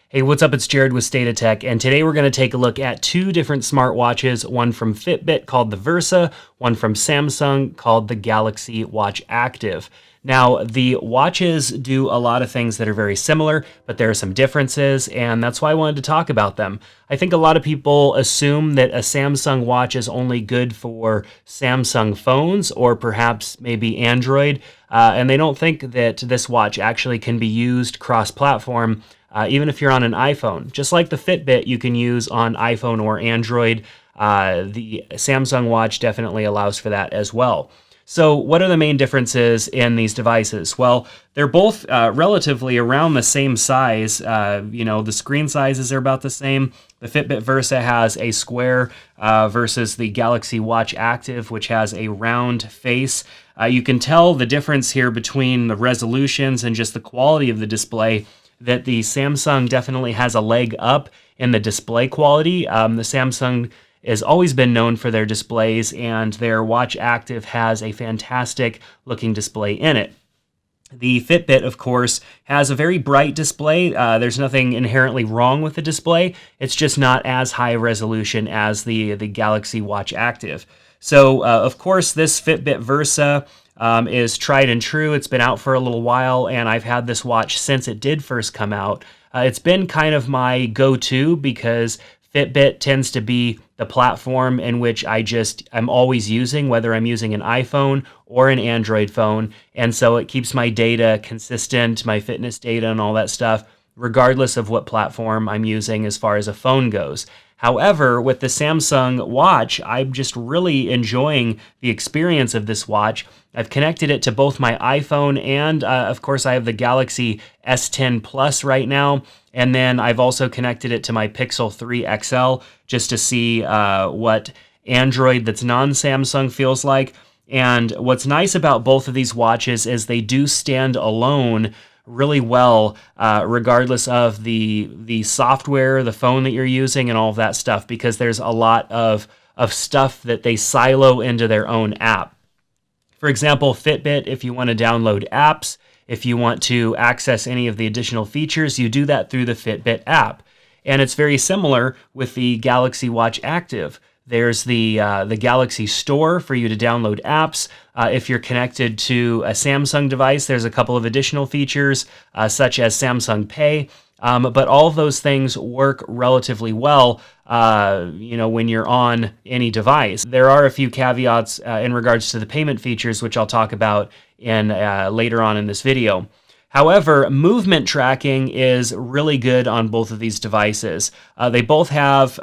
Hey, what's up? It's Jared with State of Tech, and today we're going to take a look at two different smartwatches, one from Fitbit called the Versa, one from Samsung called the Galaxy Watch Active. Now, the watches do a lot of things that are very similar, but there are some differences, and that's why I wanted to talk about them. I think a lot of people assume that a Samsung watch is only good for Samsung phones or perhaps maybe Android, and they don't think that this watch actually can be used cross-platform. Even if you're on an iPhone. Just like the Fitbit you can use on iPhone or Android, the Samsung Watch definitely allows for that as well. So what are the main differences in these devices? Well, they're both relatively around the same size. The screen sizes are about the same. The Fitbit Versa has a square versus the Galaxy Watch Active, which has a round face. You can tell the difference here between the resolutions and just the quality of the display, that the Samsung definitely has a leg up in the display quality. The Samsung has always been known for their displays, and their Watch Active has a fantastic looking display in it. The Fitbit, of course, has a very bright display. There's nothing inherently wrong with the display. It's just not as high resolution as the Galaxy Watch Active. So, of course, this Fitbit Versa is tried and true. It's been out for a little while, and I've had this watch since it did first come out. It's been kind of my go-to because Fitbit tends to be the platform in which I'm always using, whether I'm using an iPhone or an Android phone, and so it keeps my data consistent, my fitness data and all that stuff, regardless of what platform I'm using as far as a phone goes. However, with the Samsung watch, I'm just really enjoying the experience of this watch. I've connected it to both my iPhone and, of course, I have the Galaxy S10 Plus right now. And then I've also connected it to my Pixel 3 XL just to see what Android that's non-Samsung feels like. And what's nice about both of these watches is they do stand alone really well, regardless of the software, the phone that you're using, and all of that stuff, because there's a lot of stuff that they silo into their own app. For example, Fitbit, if you want to download apps, if you want to access any of the additional features, you do that through the Fitbit app. And it's very similar with the Galaxy Watch Active. There's the Galaxy Store for you to download apps. If you're connected to a Samsung device, there's a couple of additional features, such as Samsung Pay. But all of those things work relatively well, when you're on any device. There are a few caveats in regards to the payment features, which I'll talk about in later on in this video. However, movement tracking is really good on both of these devices. They both have,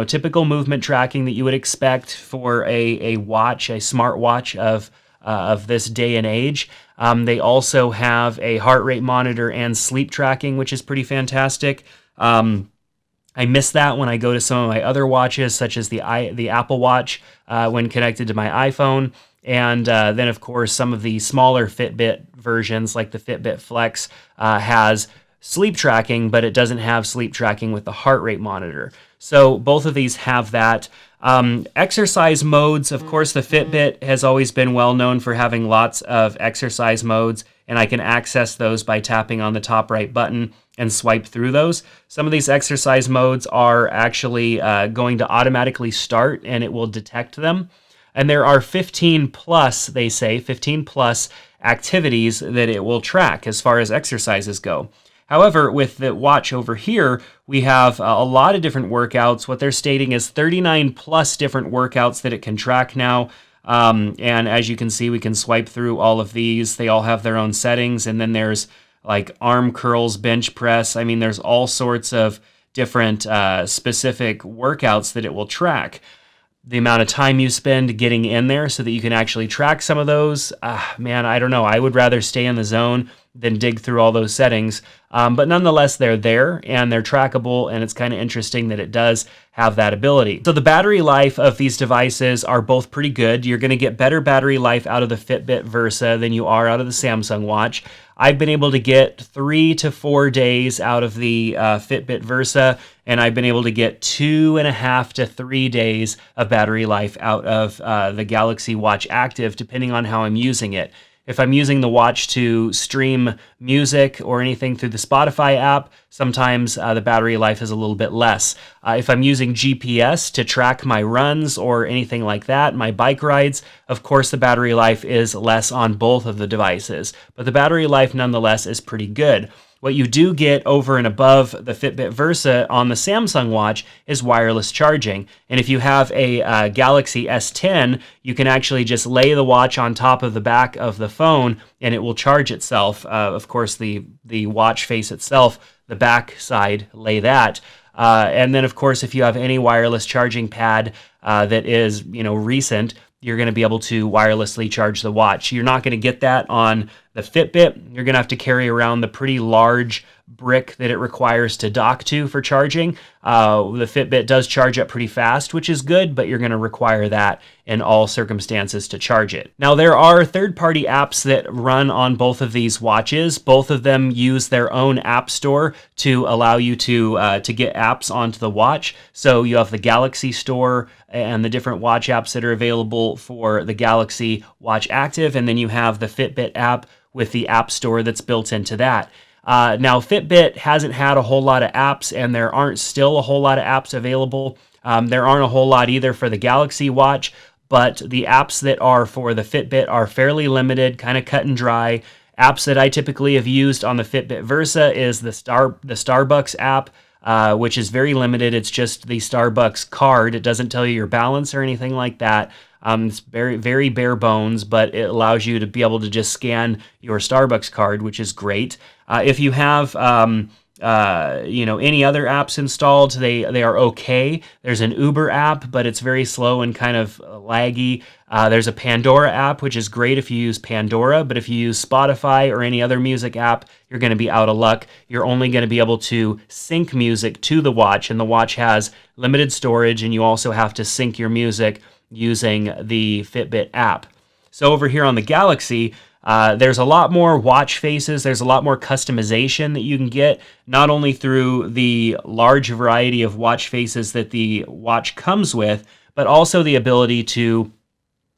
typical movement tracking that you would expect for a watch, a smartwatch of this day and age. They also have a heart rate monitor and sleep tracking, which is pretty fantastic. I miss that when I go to some of my other watches, such as the Apple Watch when connected to my iPhone. And then, of course, some of the smaller Fitbit versions, like the Fitbit Flex, has sleep tracking, but it doesn't have sleep tracking with the heart rate monitor. So both of these have that. Exercise modes, of course, the Fitbit has always been well known for having lots of exercise modes, and I can access those by tapping on the top right button and swipe through those. Some of these exercise modes are actually going to automatically start, and it will detect them. And there are 15 plus, they say, 15 plus activities that it will track as far as exercises go. However, with the watch over here, we have a lot of different workouts. What they're stating is 39 plus different workouts that it can track now. And as you can see, we can swipe through all of these. They all have their own settings. And then there's like arm curls, bench press. I mean, there's all sorts of different specific workouts that it will track. The amount of time you spend getting in there so that you can actually track some of those, man, I don't know. I would rather stay in the zone than dig through all those settings. But nonetheless, they're there and they're trackable, and it's kind of interesting that it does have that ability. So the battery life of these devices are both pretty good. You're going to get better battery life out of the Fitbit Versa than you are out of the Samsung watch. I've been able to get 3 to 4 days out of the Fitbit Versa, and I've been able to get 2.5 to 3 days of battery life out of the Galaxy Watch Active, depending on how I'm using it. If I'm using the watch to stream music or anything through the Spotify app, sometimes the battery life is a little bit less. If I'm using GPS to track my runs or anything like that, my bike rides, of course the battery life is less on both of the devices, but the battery life nonetheless is pretty good. What you do get over and above the Fitbit Versa on the Samsung watch is wireless charging. And if you have a Galaxy S10, you can actually just lay the watch on top of the back of the phone and it will charge itself. Of course, the watch face itself, the back side, lay that. And then, of course, if you have any wireless charging pad that is, recent, you're going to be able to wirelessly charge the watch. You're not going to get that on the Fitbit. You're going to have to carry around the pretty large brick that it requires to dock to for charging. The Fitbit does charge up pretty fast, which is good, but you're going to require that in all circumstances to charge it. Now, there are third-party apps that run on both of these watches. Both of them use their own app store to allow you to get apps onto the watch. So you have the Galaxy Store and the different watch apps that are available for the Galaxy Watch Active, and then you have the Fitbit app with the app store that's built into that. Now, Fitbit hasn't had a whole lot of apps, and there aren't still a whole lot of apps available. There aren't a whole lot either for the Galaxy Watch, but the apps that are for the Fitbit are fairly limited, kind of cut and dry. Apps that I typically have used on the Fitbit Versa is the Starbucks app, which is very limited. It's just the Starbucks card. It doesn't tell you your balance or anything like that. It's very, very bare bones, but it allows you to be able to just scan your Starbucks card, which is great. If you have, any other apps installed, they are okay. There's an Uber app, but it's very slow and kind of laggy. There's a Pandora app, which is great if you use Pandora, but if you use Spotify or any other music app, you're going to be out of luck. You're only going to be able to sync music to the watch, and the watch has limited storage, and you also have to sync your music using the Fitbit app. So over here on the Galaxy, there's a lot more watch faces. There's a lot more customization that you can get, not only through the large variety of watch faces that the watch comes with, but also the ability to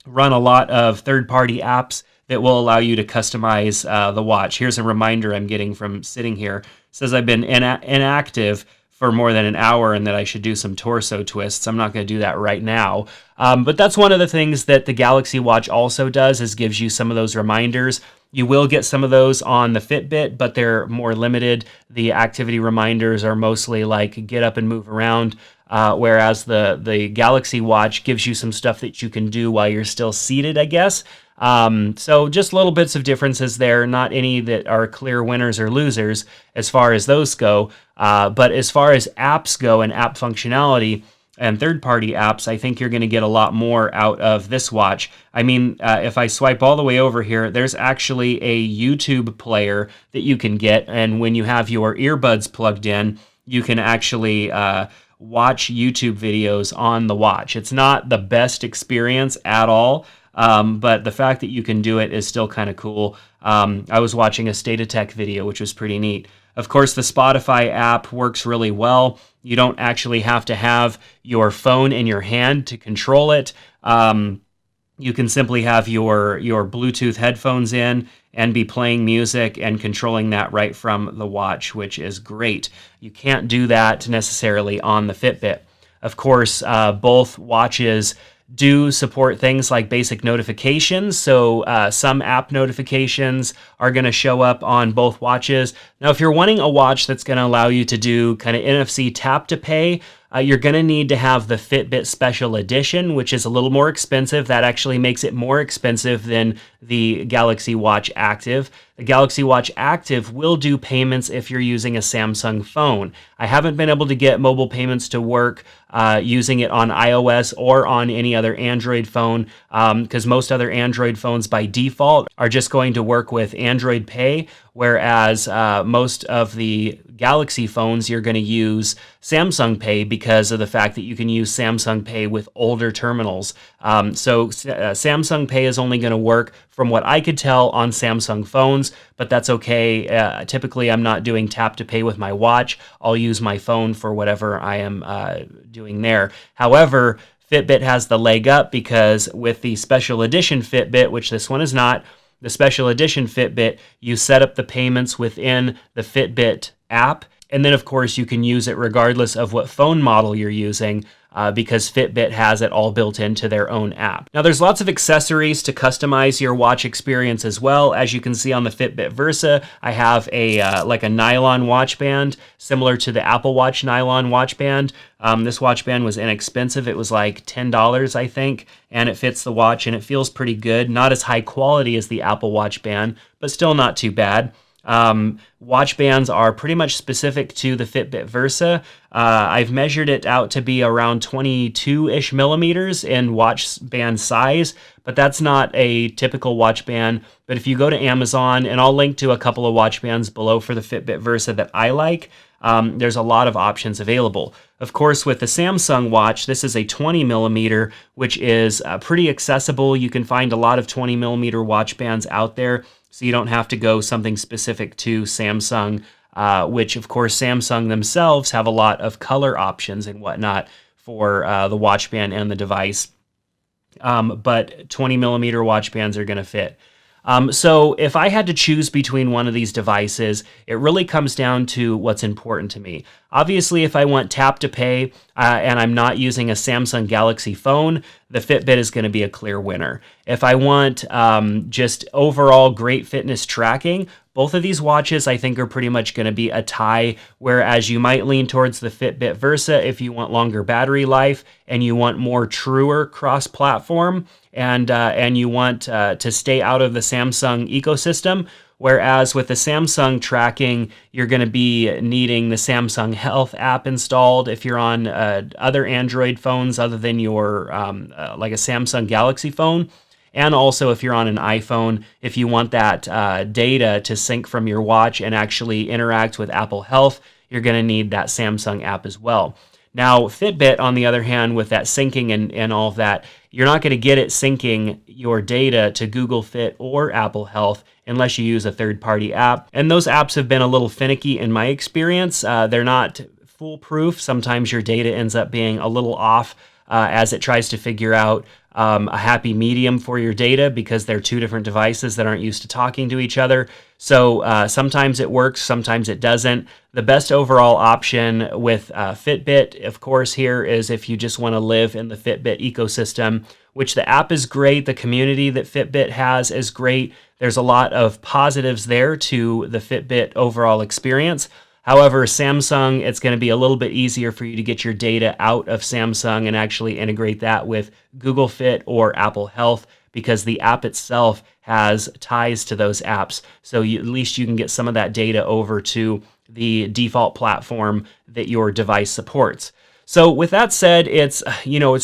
run a lot of third-party apps that will allow you to customize the watch. Here's a reminder I'm getting from sitting here. It says I've been inactive for more than an hour and that I should do some torso twists. I'm not going to do that right now. But that's one of the things that the Galaxy Watch also does, is gives you some of those reminders. You will get some of those on the Fitbit, but they're more limited. The activity reminders are mostly like get up and move around, whereas the Galaxy Watch gives you some stuff that you can do while you're still seated, I guess. So just little bits of differences there, not any that are clear winners or losers as far as those go. But as far as apps go and app functionality and third-party apps, I think you're going to get a lot more out of this watch. I mean, if I swipe all the way over here, there's actually a YouTube player that you can get. And when you have your earbuds plugged in, you can actually watch YouTube videos on the watch. It's not the best experience at all. But the fact that you can do it is still kind of cool. I was watching a State of Tech video, which was pretty neat. Of course, the Spotify app works really well. You don't actually have to have your phone in your hand to control it. You can simply have your Bluetooth headphones in and be playing music and controlling that right from the watch, which is great. You can't do that necessarily on the Fitbit. Of course, both watches do support things like basic notifications. So some app notifications are going to show up on both watches. Now, if you're wanting a watch that's going to allow you to do kind of NFC tap to pay, you're going to need to have the Fitbit Special Edition, which is a little more expensive. That actually makes it more expensive than the Galaxy Watch Active. The Galaxy Watch Active will do payments if you're using a Samsung phone. I haven't been able to get mobile payments to work using it on iOS or on any other Android phone, because most other Android phones by default are just going to work with Android Pay, whereas most of the Galaxy phones, you're going to use Samsung Pay because of the fact that you can use Samsung Pay with older terminals. So Samsung Pay is only going to work, from what I could tell, on Samsung phones, but that's okay. Typically, I'm not doing tap to pay with my watch. I'll use my phone for whatever I am doing there. However, Fitbit has the leg up because with the special edition Fitbit, which this one is not, The special edition Fitbit, you set up the payments within the Fitbit app. And then, of course, you can use it regardless of what phone model you're using, because Fitbit has it all built into their own app. Now, there's lots of accessories to customize your watch experience as well. As you can see on the Fitbit Versa, I have a like a nylon watch band, similar to the Apple Watch nylon watch band. This watch band was inexpensive. It was like $10, I think, and it fits the watch and it feels pretty good. Not as high quality as the Apple Watch band, but still not too bad. Watch bands are pretty much specific to the Fitbit Versa. I've measured it out to be around 22-ish millimeters in watch band size, but that's not a typical watch band. But if you go to Amazon, and I'll link to a couple of watch bands below for the Fitbit Versa that I like, there's a lot of options available. Of course, with the Samsung watch, this is a 20 millimeter, which is pretty accessible. You can find a lot of 20 millimeter watch bands out there, so you don't have to go something specific to Samsung, which of course Samsung themselves have a lot of color options and whatnot for the watch band and the device. But 20 millimeter watch bands are going to fit. So if I had to choose between one of these devices, it really comes down to what's important to me. Obviously, if I want tap to pay and I'm not using a Samsung Galaxy phone, the Fitbit is going to be a clear winner. If I want just overall great fitness tracking, both of these watches I think are pretty much going to be a tie, whereas you might lean towards the Fitbit Versa if you want longer battery life and you want more truer cross-platform and you want to stay out of the Samsung ecosystem. Whereas with the Samsung tracking, you're going to be needing the Samsung Health app installed if you're on other Android phones other than your like a Samsung Galaxy phone. And also if you're on an iPhone, if you want that data to sync from your watch and actually interact with Apple Health, you're going to need that Samsung app as well. Now, Fitbit, on the other hand, with that syncing and all of that, you're not going to get it syncing your data to Google Fit or Apple Health unless you use a third-party app. And those apps have been a little finicky in my experience. They're not foolproof. Sometimes your data ends up being a little off as it tries to figure out a happy medium for your data because they're two different devices that aren't used to talking to each other. So sometimes it works, sometimes it doesn't. The best overall option with Fitbit, of course, here is if you just want to live in the Fitbit ecosystem, which the app is great. The community that Fitbit has is great. There's a lot of positives there to the Fitbit overall experience. However, Samsung, it's going to be a little bit easier for you to get your data out of Samsung and actually integrate that with Google Fit or Apple Health because the app itself has ties to those apps. So at least you can get some of that data over to the default platform that your device supports. So with that said, it's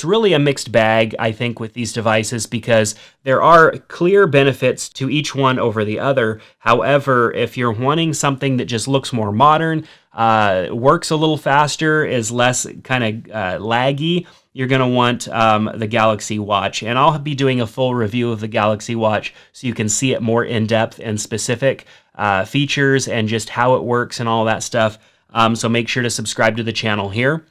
really a mixed bag, I think, with these devices because there are clear benefits to each one over the other. However, if you're wanting something that just looks more modern, works a little faster, is less kind of laggy, you're going to want the Galaxy Watch. And I'll be doing a full review of the Galaxy Watch so you can see it more in depth and specific features and just how it works and all that stuff. So make sure to subscribe to the channel here.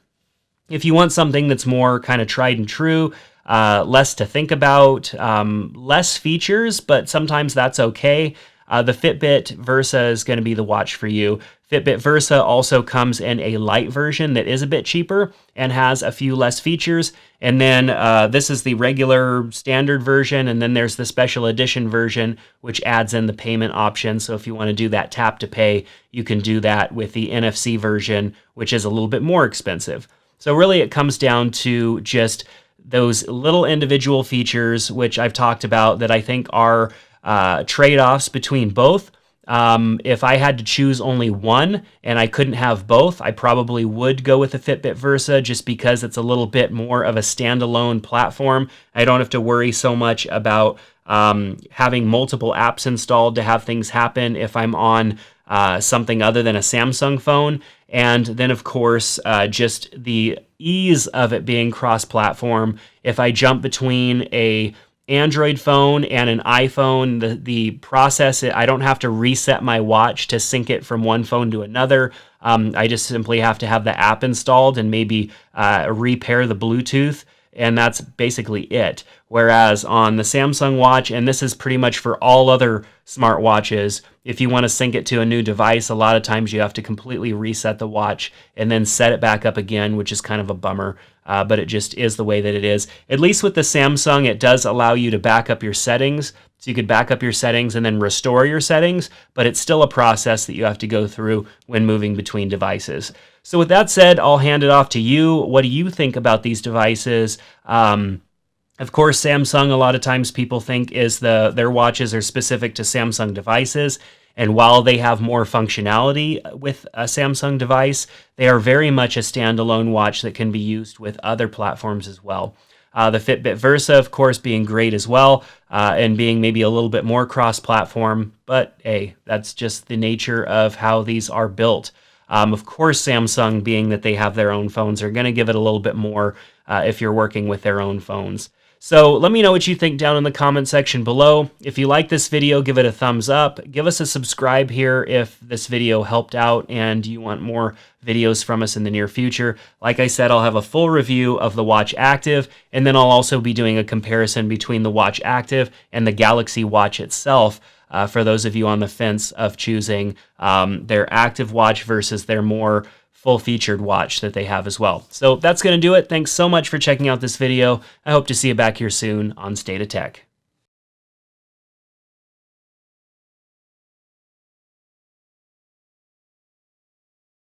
If you want something that's more kind of tried and true, less to think about, less features, but sometimes that's okay, the Fitbit Versa is going to be the watch for you. Fitbit Versa also comes in a light version that is a bit cheaper and has a few less features. And then this is the regular standard version, and then there's the special edition version, which adds in the payment option. So if you want to do that tap to pay, you can do that with the NFC version, which is a little bit more expensive. So really it comes down to just those little individual features, which I've talked about that I think are trade-offs between both. If I had to choose only one and I couldn't have both, I probably would go with the Fitbit Versa just because it's a little bit more of a standalone platform. I don't have to worry so much about having multiple apps installed to have things happen if I'm on something other than a Samsung phone. And then, of course, just the ease of it being cross-platform. If I jump between a Android phone and an iPhone, the process, I don't have to reset my watch to sync it from one phone to another. I just simply have to have the app installed and maybe repair the Bluetooth and that's basically it. Whereas on the Samsung Watch, and this is pretty much for all other smartwatches, if you want to sync it to a new device, a lot of times you have to completely reset the watch and then set it back up again, which is kind of a bummer, but it just is the way that it is. At least with the Samsung, it does allow you to back up your settings. So you could back up your settings and then restore your settings, but it's still a process that you have to go through when moving between devices. So with that said, I'll hand it off to you. What do you think about these devices? Of course, Samsung, a lot of times people think their watches are specific to Samsung devices. And while they have more functionality with a Samsung device, they are very much a standalone watch that can be used with other platforms as well. The Fitbit Versa, of course, being great as well, and being maybe a little bit more cross-platform. But hey, that's just the nature of how these are built. Of course, Samsung, being that they have their own phones, are going to give it a little bit more if you're working with their own phones. So let me know what you think down in the comment section below. If you like this video, give it a thumbs up. Give us a subscribe here if this video helped out and you want more videos from us in the near future. Like I said, I'll have a full review of the Watch Active, and then I'll also be doing a comparison between the Watch Active and the Galaxy Watch itself. For those of you on the fence of choosing their active watch versus their more full-featured watch that they have as well. So that's going to do it. Thanks so much for checking out this video. I hope to see you back here soon on State of Tech.